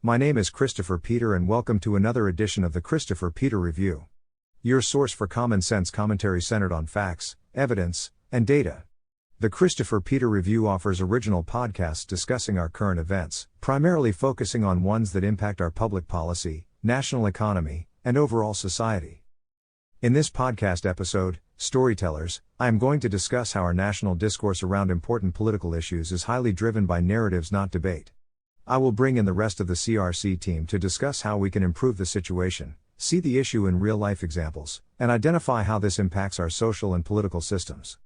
My name is Christopher Peter and welcome to another edition of the Christopher Peter Review. Your source for common sense commentary centered on facts, evidence, and data. The Christopher Peter Review offers original podcasts discussing our current events, primarily focusing on ones that impact our public policy, national economy, and overall society. In this podcast episode, Storytellers, I am going to discuss how our national discourse around important political issues is highly driven by narratives, not debate. I will bring in the rest of the CRC team to discuss how we can improve the situation, see the issue in real-life examples, and identify how this impacts our social and political systems.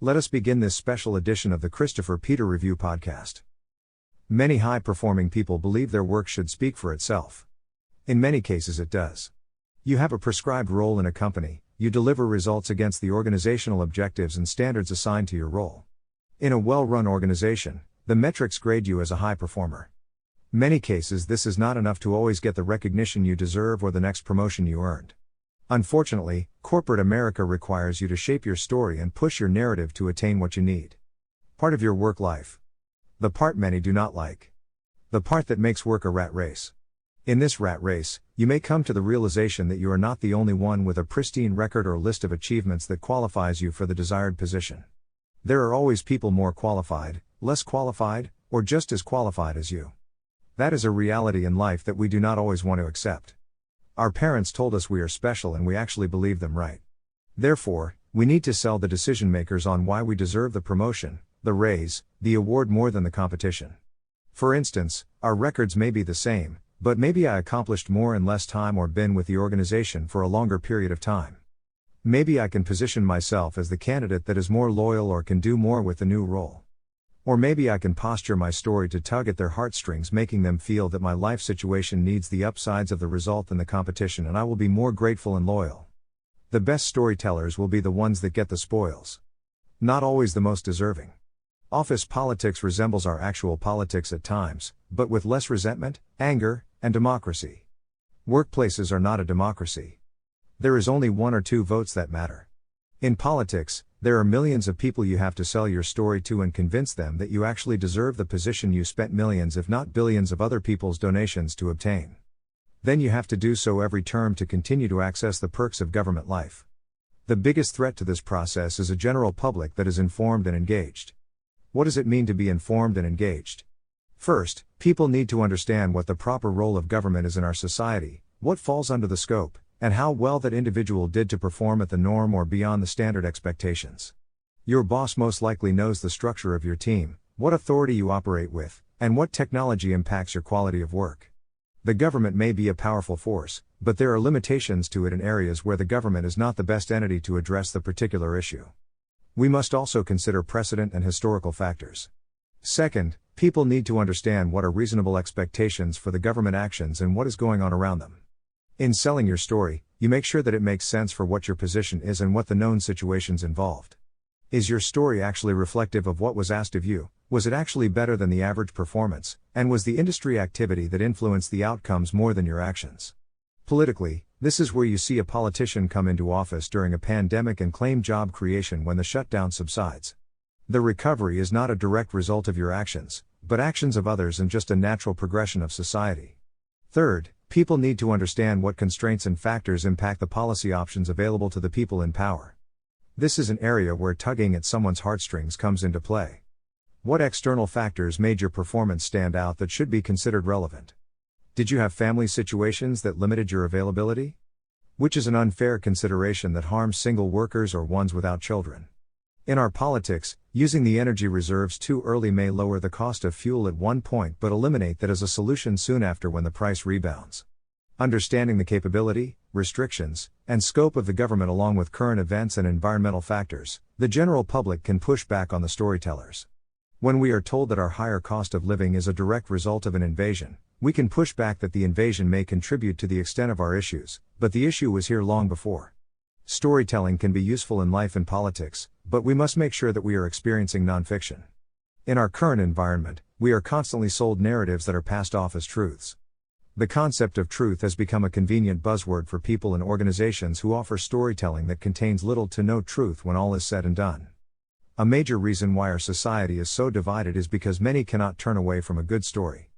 Let us begin this special edition of the Christopher Peter Review podcast. Many high-performing people believe their work should speak for itself. In many cases it does. You have a prescribed role in a company, you deliver results against the organizational objectives and standards assigned to your role. In a well-run organization, the metrics grade you as a high performer. Many cases this is not enough to always get the recognition you deserve or the next promotion you earned. Unfortunately, corporate America requires you to shape your story and push your narrative to attain what you need. Part of your work life. The part many do not like. The part that makes work a rat race. In this rat race, you may come to the realization that you are not the only one with a pristine record or list of achievements that qualifies you for the desired position. There are always people more qualified, less qualified, or just as qualified as you. That is a reality in life that we do not always want to accept. Our parents told us we are special and we actually believe them right. Therefore, we need to sell the decision makers on why we deserve the promotion, the raise, the award more than the competition. For instance, our records may be the same, but maybe I accomplished more in less time or been with the organization for a longer period of time. Maybe I can position myself as the candidate that is more loyal or can do more with the new role. Or maybe I can posture my story to tug at their heartstrings, making them feel that my life situation needs the upsides of the result than the competition, and I will be more grateful and loyal. The best storytellers will be the ones that get the spoils. Not always the most deserving. Office politics resembles our actual politics at times, but with less resentment, anger, and democracy. Workplaces are not a democracy. There is only one or two votes that matter. In politics, there are millions of people you have to sell your story to and convince them that you actually deserve the position you spent millions if not billions of other people's donations to obtain. Then you have to do so every term to continue to access the perks of government life. The biggest threat to this process is a general public that is informed and engaged. What does it mean to be informed and engaged? First, people need to understand what the proper role of government is in our society, what falls under the scope, and how well that individual did to perform at the norm or beyond the standard expectations. Your boss most likely knows the structure of your team, what authority you operate with, and what technology impacts your quality of work. The government may be a powerful force, but there are limitations to it in areas where the government is not the best entity to address the particular issue. We must also consider precedent and historical factors. Second, people need to understand what are reasonable expectations for the government actions and what is going on around them. In selling your story, you make sure that it makes sense for what your position is and what the known situations involved. Is your story actually reflective of what was asked of you? Was it actually better than the average performance? And was the industry activity that influenced the outcomes more than your actions? Politically, this is where you see a politician come into office during a pandemic and claim job creation when the shutdown subsides. The recovery is not a direct result of your actions, but actions of others and just a natural progression of society. Third, people need to understand what constraints and factors impact the policy options available to the people in power. This is an area where tugging at someone's heartstrings comes into play. What external factors made your performance stand out that should be considered relevant? Did you have family situations that limited your availability? Which is an unfair consideration that harms single workers or ones without children. In our politics, using the energy reserves too early may lower the cost of fuel at one point but eliminate that as a solution soon after when the price rebounds. Understanding the capability, restrictions, and scope of the government along with current events and environmental factors, the general public can push back on the storytellers. When we are told that our higher cost of living is a direct result of an invasion, we can push back that the invasion may contribute to the extent of our issues, but the issue was here long before. Storytelling can be useful in life and politics, but we must make sure that we are experiencing nonfiction. In our current environment, we are constantly sold narratives that are passed off as truths. The concept of truth has become a convenient buzzword for people and organizations who offer storytelling that contains little to no truth when all is said and done. A major reason why our society is so divided is because many cannot turn away from a good story.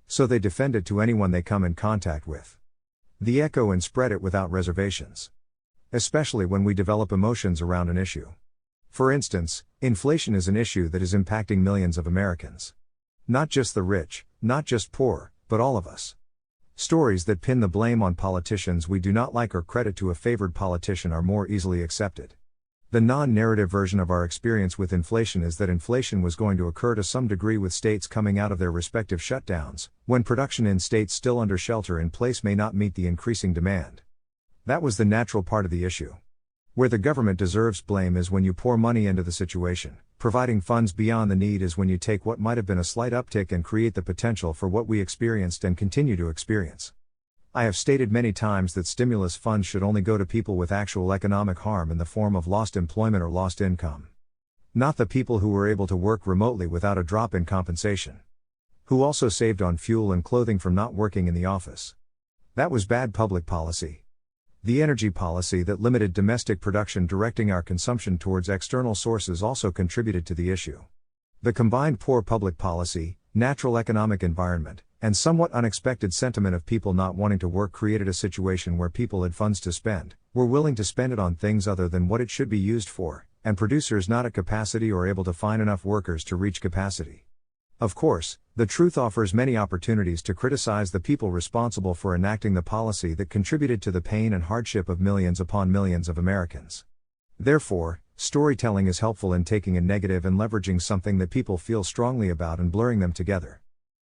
So they defend it to anyone they come in contact with. They echo and spread it without reservations. Especially when we develop emotions around an issue. For instance, inflation is an issue that is impacting millions of Americans. Not just the rich, not just poor, but all of us. Stories that pin the blame on politicians we do not like or credit to a favored politician are more easily accepted. The non-narrative version of our experience with inflation is that inflation was going to occur to some degree with states coming out of their respective shutdowns, when production in states still under shelter in place may not meet the increasing demand. That was the natural part of the issue. Where the government deserves blame is when you pour money into the situation. Providing funds beyond the need is when you take what might have been a slight uptick and create the potential for what we experienced and continue to experience. I have stated many times that stimulus funds should only go to people with actual economic harm in the form of lost employment or lost income. Not the people who were able to work remotely without a drop in compensation. Who also saved on fuel and clothing from not working in the office. That was bad public policy. The energy policy that limited domestic production directing our consumption towards external sources also contributed to the issue. The combined poor public policy, natural economic environment, and somewhat unexpected sentiment of people not wanting to work created a situation where people had funds to spend, were willing to spend it on things other than what it should be used for, and producers not at capacity or able to find enough workers to reach capacity. Of course, the truth offers many opportunities to criticize the people responsible for enacting the policy that contributed to the pain and hardship of millions upon millions of Americans. Therefore, storytelling is helpful in taking a negative and leveraging something that people feel strongly about and blurring them together.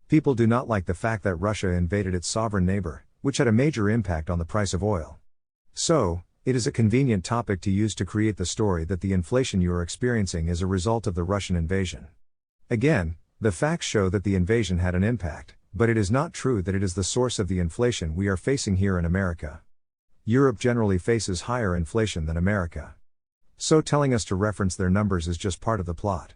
People do not like the fact that Russia invaded its sovereign neighbor, which had a major impact on the price of oil. So, it is a convenient topic to use to create the story that the inflation you are experiencing is a result of the Russian invasion. Again, the facts show that the invasion had an impact, but it is not true that it is the source of the inflation we are facing here in America. Europe generally faces higher inflation than America. So telling us to reference their numbers is just part of the plot.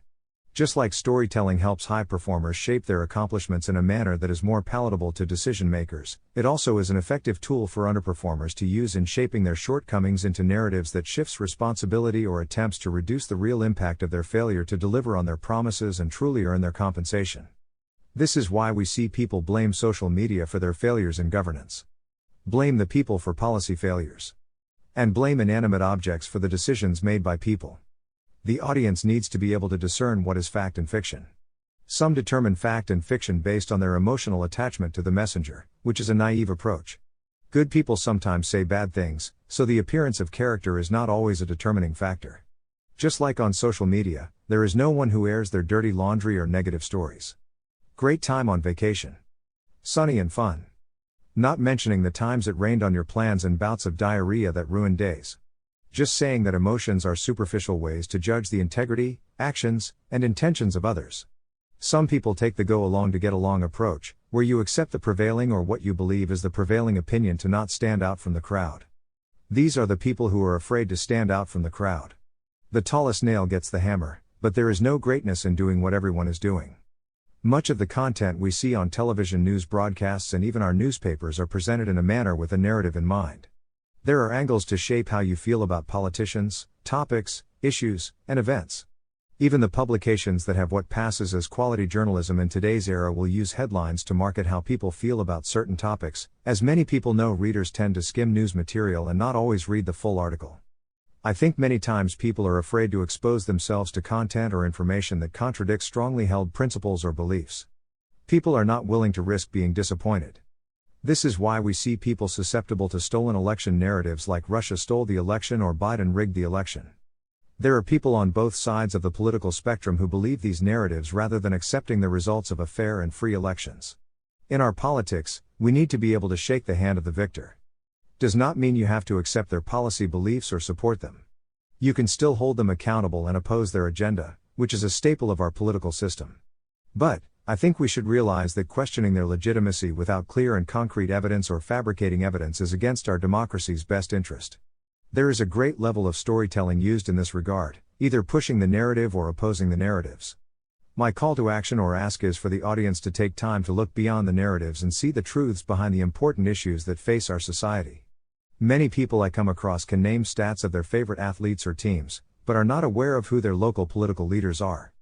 Just like storytelling helps high performers shape their accomplishments in a manner that is more palatable to decision makers, it also is an effective tool for underperformers to use in shaping their shortcomings into narratives that shifts responsibility or attempts to reduce the real impact of their failure to deliver on their promises and truly earn their compensation. This is why we see people blame social media for their failures in governance. Blame the people for policy failures. And blame inanimate objects for the decisions made by people. The audience needs to be able to discern what is fact and fiction. Some determine fact and fiction based on their emotional attachment to the messenger, which is a naive approach. Good people sometimes say bad things, so the appearance of character is not always a determining factor. Just like on social media, there is no one who airs their dirty laundry or negative stories. Great time on vacation. Sunny and fun. Not mentioning the times it rained on your plans and bouts of diarrhea that ruined days. Just saying that emotions are superficial ways to judge the integrity, actions, and intentions of others. Some people take the go along to get along approach, where you accept the prevailing or what you believe is the prevailing opinion to not stand out from the crowd. These are the people who are afraid to stand out from the crowd. The tallest nail gets the hammer, but there is no greatness in doing what everyone is doing. Much of the content we see on television news broadcasts and even our newspapers are presented in a manner with a narrative in mind. There are angles to shape how you feel about politicians, topics, issues, and events. Even the publications that have what passes as quality journalism in today's era will use headlines to market how people feel about certain topics. As many people know, readers tend to skim news material and not always read the full article. I think many times people are afraid to expose themselves to content or information that contradicts strongly held principles or beliefs. People are not willing to risk being disappointed. This is why we see people susceptible to stolen election narratives like Russia stole the election or Biden rigged the election. There are people on both sides of the political spectrum who believe these narratives rather than accepting the results of a fair and free elections. In our politics, we need to be able to shake the hand of the victor. Does not mean you have to accept their policy beliefs or support them. You can still hold them accountable and oppose their agenda, which is a staple of our political system. But, I think we should realize that questioning their legitimacy without clear and concrete evidence or fabricating evidence is against our democracy's best interest. There is a great level of storytelling used in this regard, either pushing the narrative or opposing the narratives. My call to action or ask is for the audience to take time to look beyond the narratives and see the truths behind the important issues that face our society. Many people I come across can name stats of their favorite athletes or teams, but are not aware of who their local political leaders are.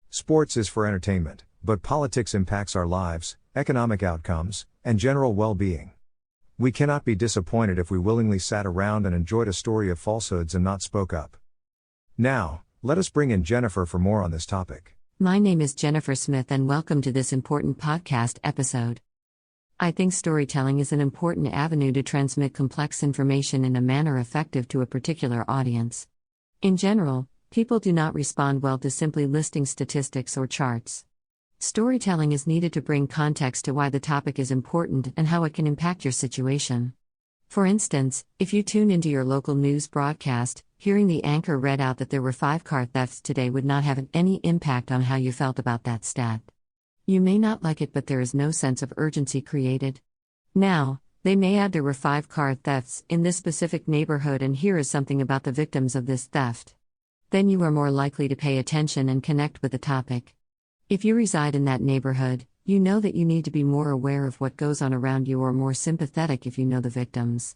Sports is for entertainment, but politics impacts our lives, economic outcomes, and general well-being. We cannot be disappointed if we willingly sat around and enjoyed a story of falsehoods and not spoke up. Now, let us bring in Jennifer for more on this topic. My name is Jennifer Smith and welcome to this important podcast episode. I think storytelling is an important avenue to transmit complex information in a manner effective to a particular audience. In general, people do not respond well to simply listing statistics or charts. Storytelling is needed to bring context to why the topic is important and how it can impact your situation. For instance, if you tune into your local news broadcast, hearing the anchor read out that there were 5 car thefts today would not have any impact on how you felt about that stat. You may not like it, but there is no sense of urgency created. Now, they may add there were 5 car thefts in this specific neighborhood and here is something about the victims of this theft. Then you are more likely to pay attention and connect with the topic. If you reside in that neighborhood, you know that you need to be more aware of what goes on around you or more sympathetic if you know the victims.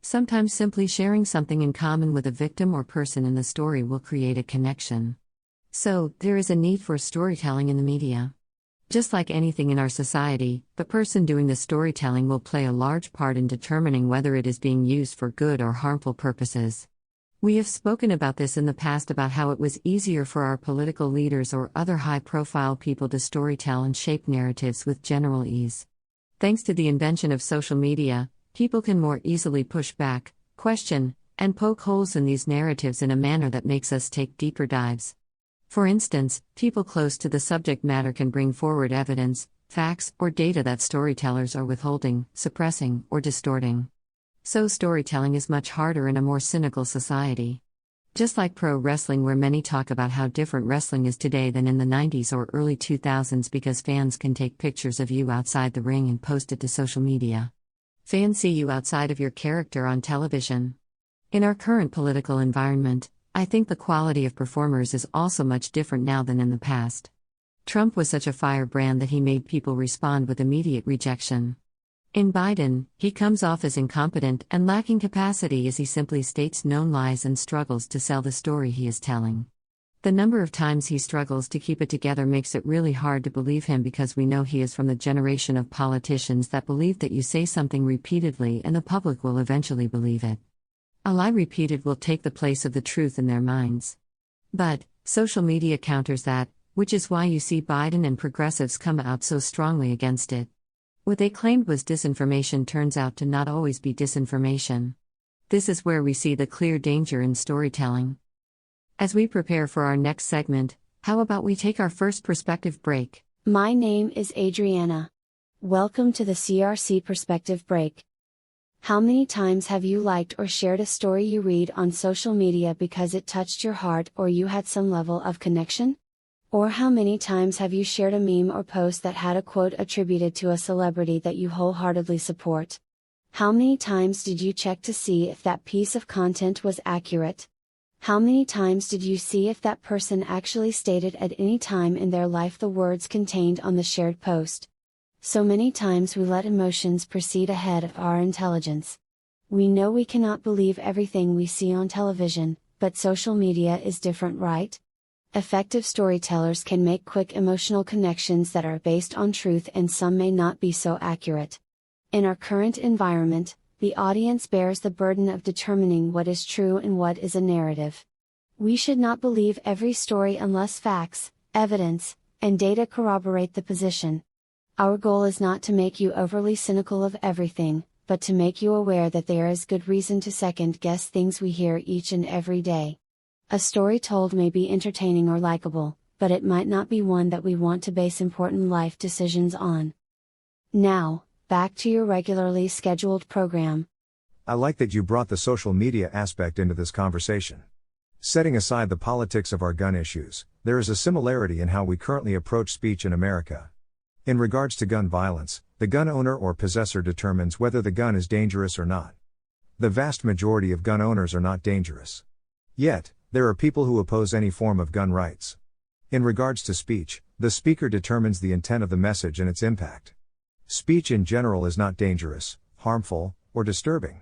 Sometimes simply sharing something in common with a victim or person in the story will create a connection. So, there is a need for storytelling in the media. Just like anything in our society, the person doing the storytelling will play a large part in determining whether it is being used for good or harmful purposes. We have spoken about this in the past about how it was easier for our political leaders or other high-profile people to storytell and shape narratives with general ease. Thanks to the invention of social media, people can more easily push back, question, and poke holes in these narratives in a manner that makes us take deeper dives. For instance, people close to the subject matter can bring forward evidence, facts, or data that storytellers are withholding, suppressing, or distorting. So storytelling is much harder in a more cynical society. Just like pro wrestling, where many talk about how different wrestling is today than in the 90s or early 2000s because fans can take pictures of you outside the ring and post it to social media. Fans see you outside of your character on television. In our current political environment, I think the quality of performers is also much different now than in the past. Trump was such a firebrand that he made people respond with immediate rejection. In Biden, he comes off as incompetent and lacking capacity as he simply states known lies and struggles to sell the story he is telling. The number of times he struggles to keep it together makes it really hard to believe him because we know he is from the generation of politicians that believe that you say something repeatedly and the public will eventually believe it. A lie repeated will take the place of the truth in their minds. But, social media counters that, which is why you see Biden and progressives come out so strongly against it. What they claimed was disinformation turns out to not always be disinformation. This is where we see the clear danger in storytelling. As we prepare for our next segment, how about we take our first perspective break? My name is Adriana. Welcome to the CRC Perspective Break. How many times have you liked or shared a story you read on social media because it touched your heart or you had some level of connection? Or how many times have you shared a meme or post that had a quote attributed to a celebrity that you wholeheartedly support? How many times did you check to see if that piece of content was accurate? How many times did you see if that person actually stated at any time in their life the words contained on the shared post? So many times we let emotions proceed ahead of our intelligence. We know we cannot believe everything we see on television, but social media is different, right? Effective storytellers can make quick emotional connections that are based on truth, and some may not be so accurate. In our current environment, the audience bears the burden of determining what is true and what is a narrative. We should not believe every story unless facts, evidence, and data corroborate the position. Our goal is not to make you overly cynical of everything, but to make you aware that there is good reason to second guess things we hear each and every day. A story told may be entertaining or likable, but it might not be one that we want to base important life decisions on. Now, back to your regularly scheduled program. I like that you brought the social media aspect into this conversation. Setting aside the politics of our gun issues, there is a similarity in how we currently approach speech in America. In regards to gun violence, the gun owner or possessor determines whether the gun is dangerous or not. The vast majority of gun owners are not dangerous. Yet, there are people who oppose any form of gun rights. In regards to speech, the speaker determines the intent of the message and its impact. Speech in general is not dangerous, harmful, or disturbing.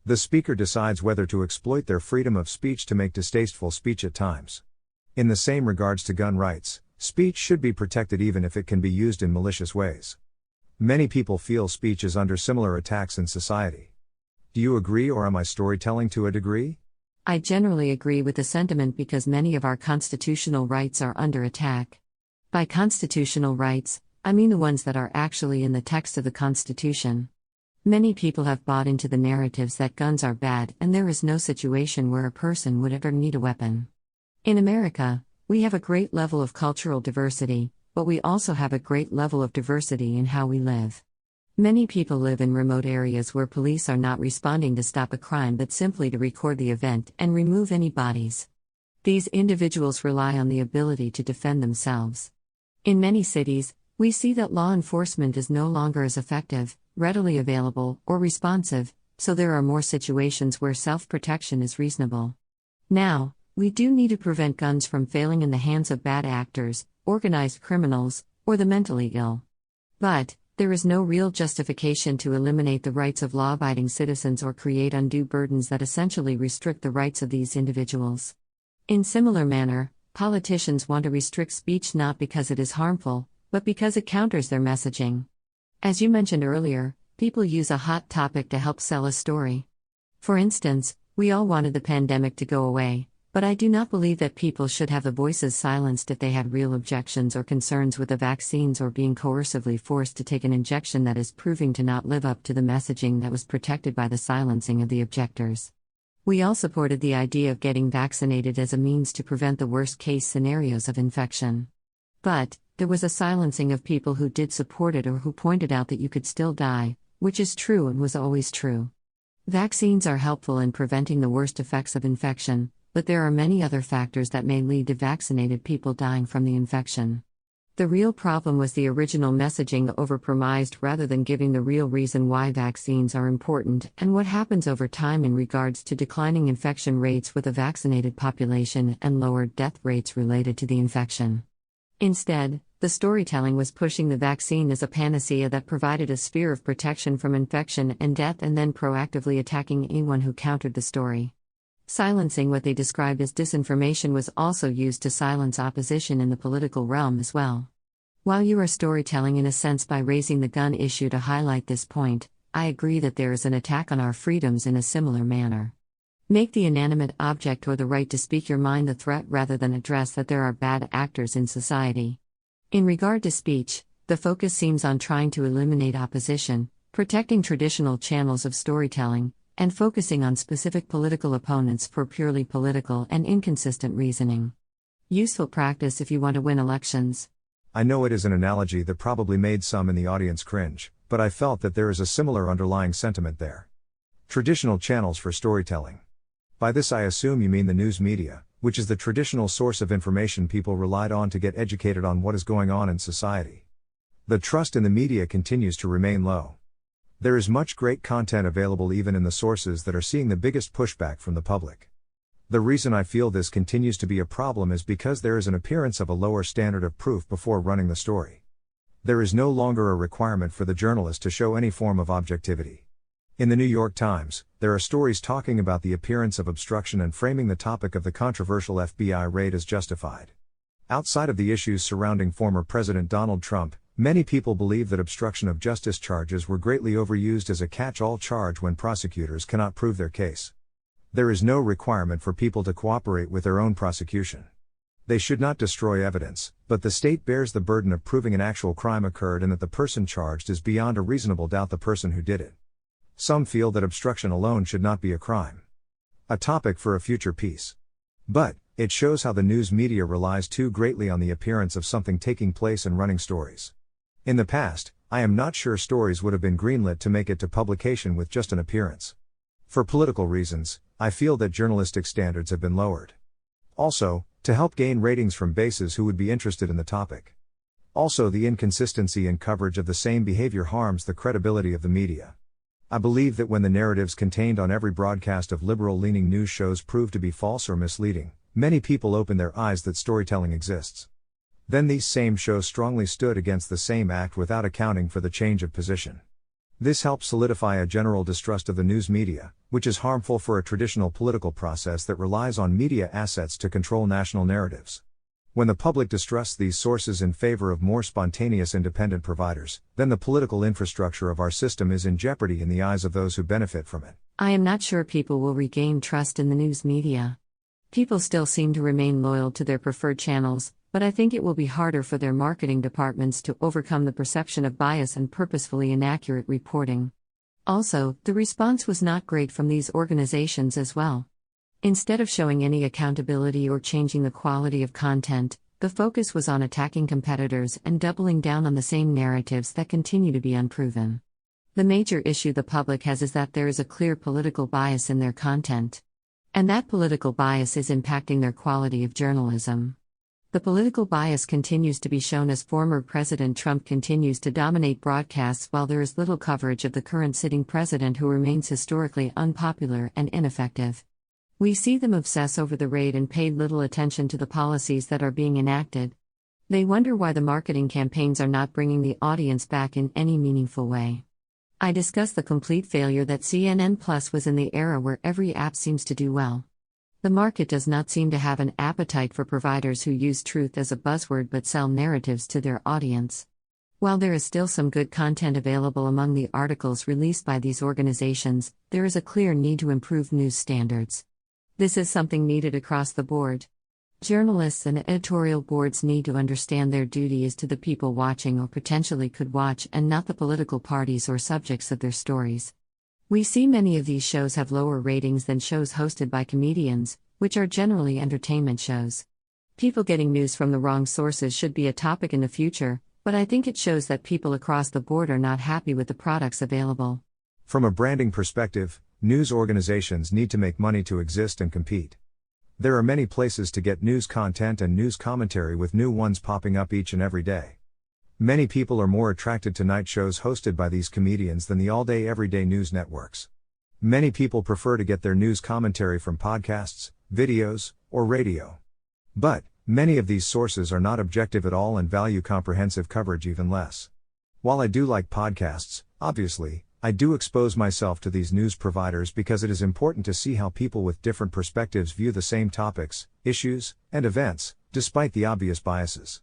The speaker decides whether to exploit their freedom of speech to make distasteful speech at times. In the same regards to gun rights, Speech should be protected even if it can be used in malicious ways. Many people feel speech is under similar attacks in society. Do you agree, or am I storytelling to a degree? I generally agree with the sentiment because many of our constitutional rights are under attack. By constitutional rights, I mean the ones that are actually in the text of the Constitution. Many people have bought into the narratives that guns are bad and there is no situation where a person would ever need a weapon. In America, we have a great level of cultural diversity, but we also have a great level of diversity in how we live. Many people live in remote areas where police are not responding to stop a crime but simply to record the event and remove any bodies. These individuals rely on the ability to defend themselves. In many cities, we see that law enforcement is no longer as effective, readily available, or responsive, so there are more situations where self-protection is reasonable. Now, we do need to prevent guns from failing in the hands of bad actors, organized criminals, or the mentally ill. But, there is no real justification to eliminate the rights of law-abiding citizens or create undue burdens that essentially restrict the rights of these individuals. In similar manner, politicians want to restrict speech not because it is harmful, but because it counters their messaging. As you mentioned earlier, people use a hot topic to help sell a story. For instance, we all wanted the pandemic to go away, but I do not believe that people should have the voices silenced if they had real objections or concerns with the vaccines or being coercively forced to take an injection that is proving to not live up to the messaging that was protected by the silencing of the objectors. We all supported the idea of getting vaccinated as a means to prevent the worst-case scenarios of infection. But, there was a silencing of people who did support it or who pointed out that you could still die, which is true and was always true. Vaccines are helpful in preventing the worst effects of infection, but there are many other factors that may lead to vaccinated people dying from the infection. The real problem was the original messaging overpromised rather than giving the real reason why vaccines are important and what happens over time in regards to declining infection rates with a vaccinated population and lowered death rates related to the infection. Instead, the storytelling was pushing the vaccine as a panacea that provided a sphere of protection from infection and death and then proactively attacking anyone who countered the story. Silencing what they described as disinformation was also used to silence opposition in the political realm as well. While you are storytelling in a sense by raising the gun issue to highlight this point, I agree that there is an attack on our freedoms in a similar manner. Make the inanimate object or the right to speak your mind the threat rather than address that there are bad actors in society. In regard to speech, the focus seems on trying to eliminate opposition, protecting traditional channels of storytelling, and focusing on specific political opponents for purely political and inconsistent reasoning. Useful practice if you want to win elections. I know it is an analogy that probably made some in the audience cringe, but I felt that there is a similar underlying sentiment there. Traditional channels for storytelling. By this I assume you mean the news media, which is the traditional source of information people relied on to get educated on what is going on in society. The trust in the media continues to remain low. There is much great content available even in the sources that are seeing the biggest pushback from the public. The reason I feel this continues to be a problem is because there is an appearance of a lower standard of proof before running the story. There is no longer a requirement for the journalist to show any form of objectivity. In the New York Times, there are stories talking about the appearance of obstruction and framing the topic of the controversial FBI raid as justified. Outside of the issues surrounding former President Donald Trump, many people believe that obstruction of justice charges were greatly overused as a catch-all charge when prosecutors cannot prove their case. There is no requirement for people to cooperate with their own prosecution. They should not destroy evidence, but the state bears the burden of proving an actual crime occurred and that the person charged is beyond a reasonable doubt the person who did it. Some feel that obstruction alone should not be a crime. A topic for a future piece. But, it shows how the news media relies too greatly on the appearance of something taking place and running stories. In the past, I am not sure stories would have been greenlit to make it to publication with just an appearance. For political reasons, I feel that journalistic standards have been lowered. Also, to help gain ratings from bases who would be interested in the topic. Also, the inconsistency in coverage of the same behavior harms the credibility of the media. I believe that when the narratives contained on every broadcast of liberal-leaning news shows prove to be false or misleading, many people open their eyes that storytelling exists. Then these same shows strongly stood against the same act without accounting for the change of position. This helps solidify a general distrust of the news media, which is harmful for a traditional political process that relies on media assets to control national narratives. When the public distrusts these sources in favor of more spontaneous independent providers, then the political infrastructure of our system is in jeopardy in the eyes of those who benefit from it. I am not sure people will regain trust in the news media. People still seem to remain loyal to their preferred channels, but I think it will be harder for their marketing departments to overcome the perception of bias and purposefully inaccurate reporting. Also, the response was not great from these organizations as well. Instead of showing any accountability or changing the quality of content, the focus was on attacking competitors and doubling down on the same narratives that continue to be unproven. The major issue the public has is that there is a clear political bias in their content. And that political bias is impacting their quality of journalism. The political bias continues to be shown as former President Trump continues to dominate broadcasts while there is little coverage of the current sitting president who remains historically unpopular and ineffective. We see them obsess over the raid and pay little attention to the policies that are being enacted. They wonder why the marketing campaigns are not bringing the audience back in any meaningful way. I discuss the complete failure that CNN Plus was in the era where every app seems to do well. The market does not seem to have an appetite for providers who use truth as a buzzword but sell narratives to their audience. While there is still some good content available among the articles released by these organizations, there is a clear need to improve news standards. This is something needed across the board. Journalists and editorial boards need to understand their duty is to the people watching or potentially could watch and not the political parties or subjects of their stories. We see many of these shows have lower ratings than shows hosted by comedians, which are generally entertainment shows. People getting news from the wrong sources should be a topic in the future, but I think it shows that people across the board are not happy with the products available. From a branding perspective, news organizations need to make money to exist and compete. There are many places to get news content and news commentary with new ones popping up each and every day. Many people are more attracted to night shows hosted by these comedians than the all-day everyday news networks. Many people prefer to get their news commentary from podcasts, videos, or radio. But many of these sources are not objective at all and value comprehensive coverage even less. While I do like podcasts, obviously, I do expose myself to these news providers because it is important to see how people with different perspectives view the same topics, issues, and events, despite the obvious biases.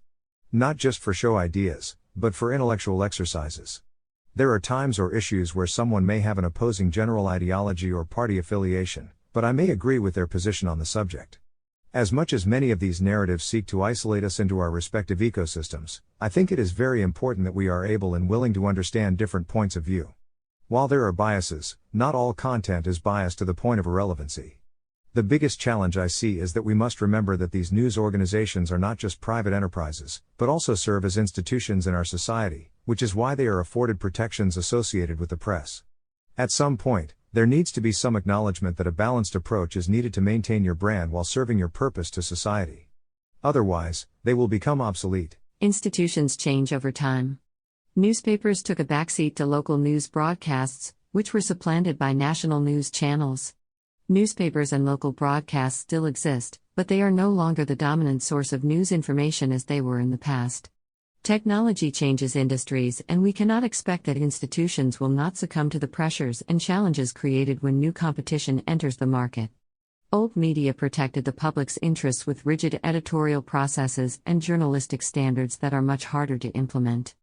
Not just for show ideas, but for intellectual exercises. There are times or issues where someone may have an opposing general ideology or party affiliation, but I may agree with their position on the subject. As much as many of these narratives seek to isolate us into our respective ecosystems, I think it is very important that we are able and willing to understand different points of view. While there are biases, not all content is biased to the point of irrelevancy. The biggest challenge I see is that we must remember that these news organizations are not just private enterprises, but also serve as institutions in our society, which is why they are afforded protections associated with the press. At some point, there needs to be some acknowledgement that a balanced approach is needed to maintain your brand while serving your purpose to society. Otherwise, they will become obsolete. Institutions change over time. Newspapers took a backseat to local news broadcasts, which were supplanted by national news channels. Newspapers and local broadcasts still exist, but they are no longer the dominant source of news information as they were in the past. Technology changes industries, and we cannot expect that institutions will not succumb to the pressures and challenges created when new competition enters the market. Old media protected the public's interests with rigid editorial processes and journalistic standards that are much harder to implement.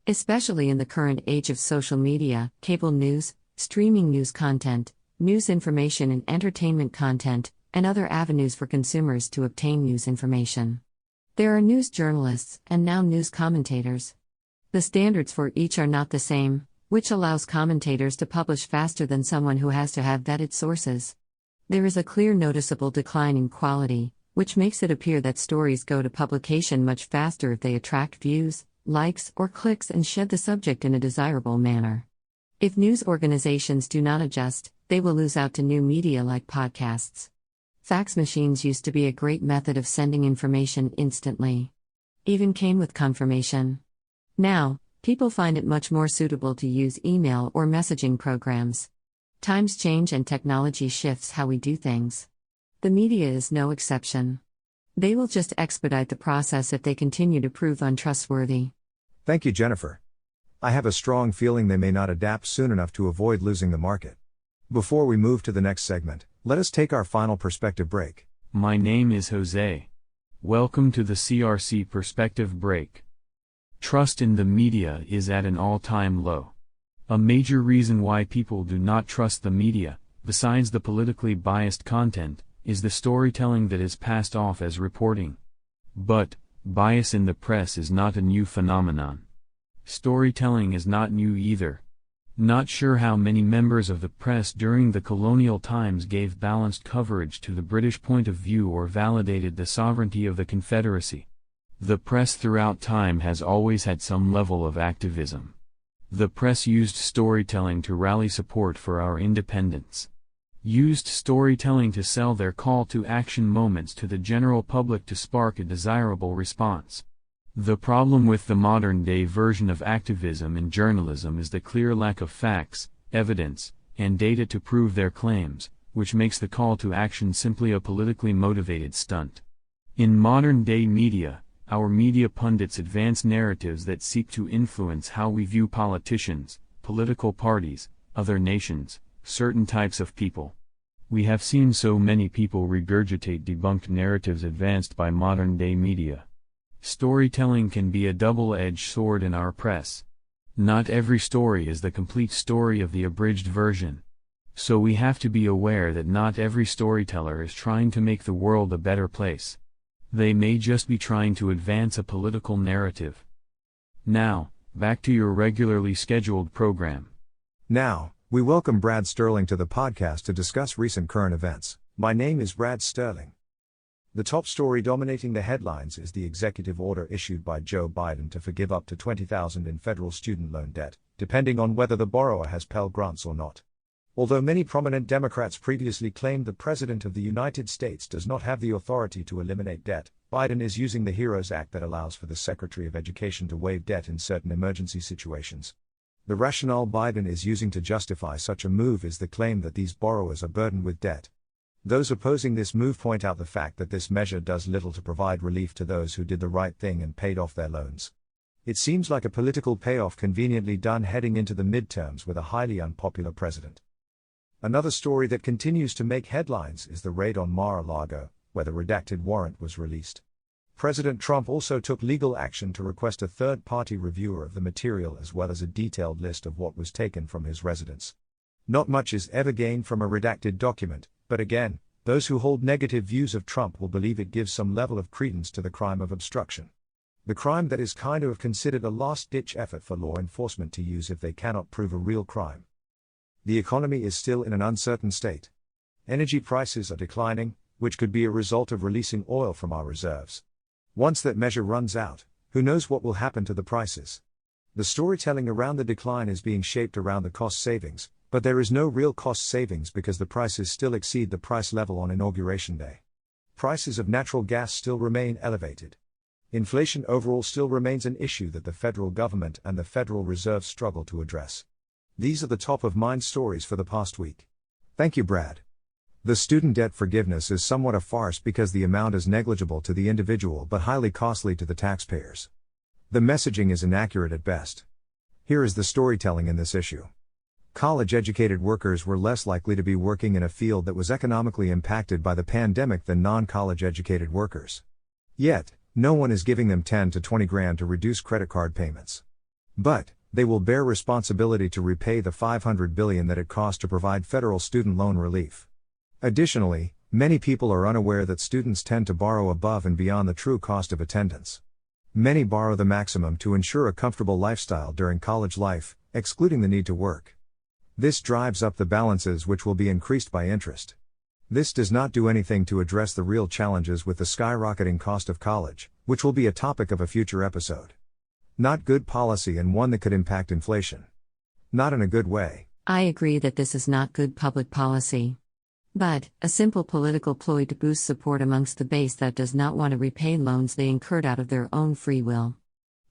Especially in the current age of social media, cable news, streaming news content, news information and entertainment content, and other avenues for consumers to obtain news information. There are news journalists and now news commentators. The standards for each are not the same, which allows commentators to publish faster than someone who has to have vetted sources. There is a clear noticeable decline in quality, which makes it appear that stories go to publication much faster if they attract views, likes, or clicks and shed the subject in a desirable manner. If news organizations do not adjust, they will lose out to new media like podcasts. Fax machines used to be a great method of sending information instantly. Even came with confirmation. Now, people find it much more suitable to use email or messaging programs. Times change and technology shifts how we do things. The media is no exception. They will just expedite the process if they continue to prove untrustworthy. Thank you, Jennifer. I have a strong feeling they may not adapt soon enough to avoid losing the market. Before we move to the next segment, let us take our final perspective break. My name is Jose. Welcome to the CRC Perspective Break. Trust in the media is at an all-time low. A major reason why people do not trust the media, besides the politically biased content, is the storytelling that is passed off as reporting. But, bias in the press is not a new phenomenon. Storytelling is not new either. Not sure how many members of the press during the colonial times gave balanced coverage to the British point of view or validated the sovereignty of the Confederacy. The press throughout time has always had some level of activism. The press used storytelling to rally support for our independence. Used storytelling to sell their call to action moments to the general public to spark a desirable response. The problem with the modern-day version of activism in journalism is the clear lack of facts, evidence, and data to prove their claims, which makes the call to action simply a politically motivated stunt. In modern-day media, our media pundits advance narratives that seek to influence how we view politicians, political parties, other nations, certain types of people. We have seen so many people regurgitate debunked narratives advanced by modern-day media. Storytelling can be a double-edged sword in our press. Not every story is the complete story of the abridged version. So we have to be aware that not every storyteller is trying to make the world a better place. They may just be trying to advance a political narrative. Now, back to your regularly scheduled program. Now, we welcome Brad Sterling to the podcast to discuss recent current events. My name is Brad Sterling. The top story dominating the headlines is the executive order issued by Joe Biden to forgive up to $20,000 in federal student loan debt, depending on whether the borrower has Pell Grants or not. Although many prominent Democrats previously claimed the President of the United States does not have the authority to eliminate debt, Biden is using the HEROES Act that allows for the Secretary of Education to waive debt in certain emergency situations. The rationale Biden is using to justify such a move is the claim that these borrowers are burdened with debt. Those opposing this move point out the fact that this measure does little to provide relief to those who did the right thing and paid off their loans. It seems like a political payoff conveniently done heading into the midterms with a highly unpopular president. Another story that continues to make headlines is the raid on Mar-a-Lago, where the redacted warrant was released. President Trump also took legal action to request a third-party reviewer of the material as well as a detailed list of what was taken from his residence. Not much is ever gained from a redacted document, but again, those who hold negative views of Trump will believe it gives some level of credence to the crime of obstruction. The crime that is kind of considered a last-ditch effort for law enforcement to use if they cannot prove a real crime. The economy is still in an uncertain state. Energy prices are declining, which could be a result of releasing oil from our reserves. Once that measure runs out, who knows what will happen to the prices? The storytelling around the decline is being shaped around the cost savings, but there is no real cost savings because the prices still exceed the price level on Inauguration Day. Prices of natural gas still remain elevated. Inflation overall still remains an issue that the federal government and the Federal Reserve struggle to address. These are the top-of-mind stories for the past week. Thank you, Brad. The student debt forgiveness is somewhat a farce because the amount is negligible to the individual but highly costly to the taxpayers. The messaging is inaccurate at best. Here is the storytelling in this issue. College-educated workers were less likely to be working in a field that was economically impacted by the pandemic than non-college-educated workers. Yet, no one is giving them 10 to 20 grand to reduce credit card payments. But, they will bear responsibility to repay the $500 billion that it cost to provide federal student loan relief. Additionally, many people are unaware that students tend to borrow above and beyond the true cost of attendance. Many borrow the maximum to ensure a comfortable lifestyle during college life, excluding the need to work. This drives up the balances, which will be increased by interest. This does not do anything to address the real challenges with the skyrocketing cost of college, which will be a topic of a future episode. Not good policy and one that could impact inflation. Not in a good way. I agree that this is not good public policy. But, a simple political ploy to boost support amongst the base that does not want to repay loans they incurred out of their own free will.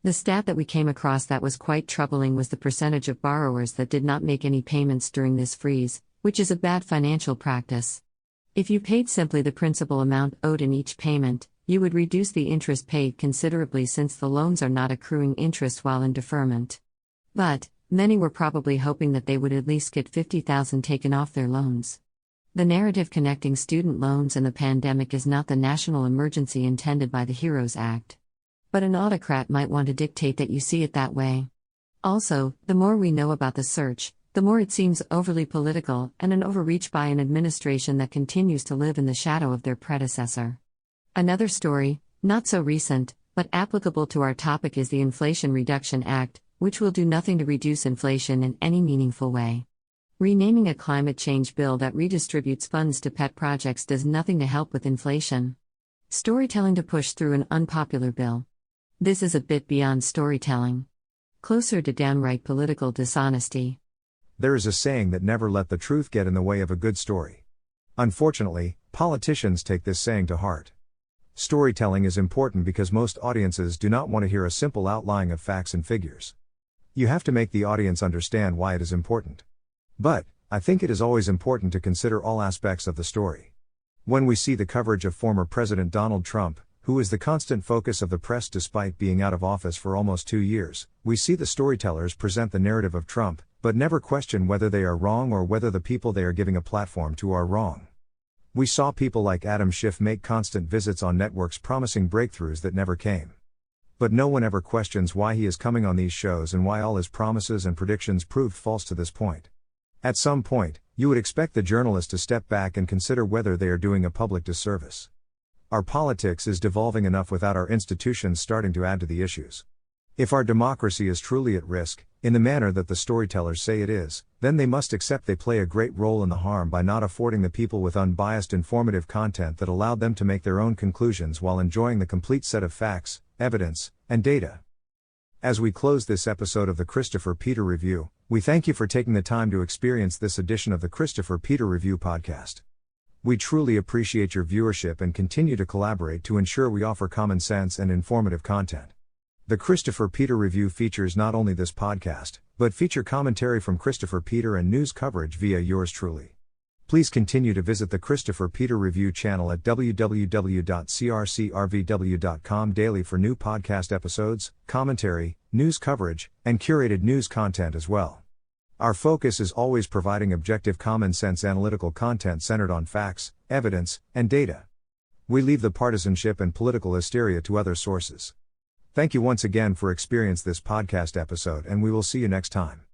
The stat that we came across that was quite troubling was the percentage of borrowers that did not make any payments during this freeze, which is a bad financial practice. If you paid simply the principal amount owed in each payment, you would reduce the interest paid considerably since the loans are not accruing interest while in deferment. But, many were probably hoping that they would at least get $50,000 taken off their loans. The narrative connecting student loans and the pandemic is not the national emergency intended by the HEROES Act. But an autocrat might want to dictate that you see it that way. Also, the more we know about the search, the more it seems overly political and an overreach by an administration that continues to live in the shadow of their predecessor. Another story, not so recent, but applicable to our topic, is the Inflation Reduction Act, which will do nothing to reduce inflation in any meaningful way. Renaming a climate change bill that redistributes funds to pet projects does nothing to help with inflation. Storytelling to push through an unpopular bill. This is a bit beyond storytelling. Closer to downright political dishonesty. There is a saying that never let the truth get in the way of a good story. Unfortunately, politicians take this saying to heart. Storytelling is important because most audiences do not want to hear a simple outlining of facts and figures. You have to make the audience understand why it is important. But, I think it is always important to consider all aspects of the story. When we see the coverage of former President Donald Trump, who is the constant focus of the press despite being out of office for almost 2 years, we see the storytellers present the narrative of Trump, but never question whether they are wrong or whether the people they are giving a platform to are wrong. We saw people like Adam Schiff make constant visits on networks promising breakthroughs that never came. But no one ever questions why he is coming on these shows and why all his promises and predictions proved false to this point. At some point, you would expect the journalist to step back and consider whether they are doing a public disservice. Our politics is devolving enough without our institutions starting to add to the issues. If our democracy is truly at risk, in the manner that the storytellers say it is, then they must accept they play a great role in the harm by not affording the people with unbiased informative content that allowed them to make their own conclusions while enjoying the complete set of facts, evidence, and data. As we close this episode of the Christopher Peter Review, we thank you for taking the time to experience this edition of the Christopher Peter Review podcast. We truly appreciate your viewership and continue to collaborate to ensure we offer common sense and informative content. The Christopher Peter Review features not only this podcast, but feature commentary from Christopher Peter and news coverage via yours truly. Please continue to visit the Christopher Peter Review channel at www.crcrvw.com daily for new podcast episodes, commentary, news coverage, and curated news content as well. Our focus is always providing objective common sense analytical content centered on facts, evidence, and data. We leave the partisanship and political hysteria to other sources. Thank you once again for experiencing this podcast episode, and we will see you next time.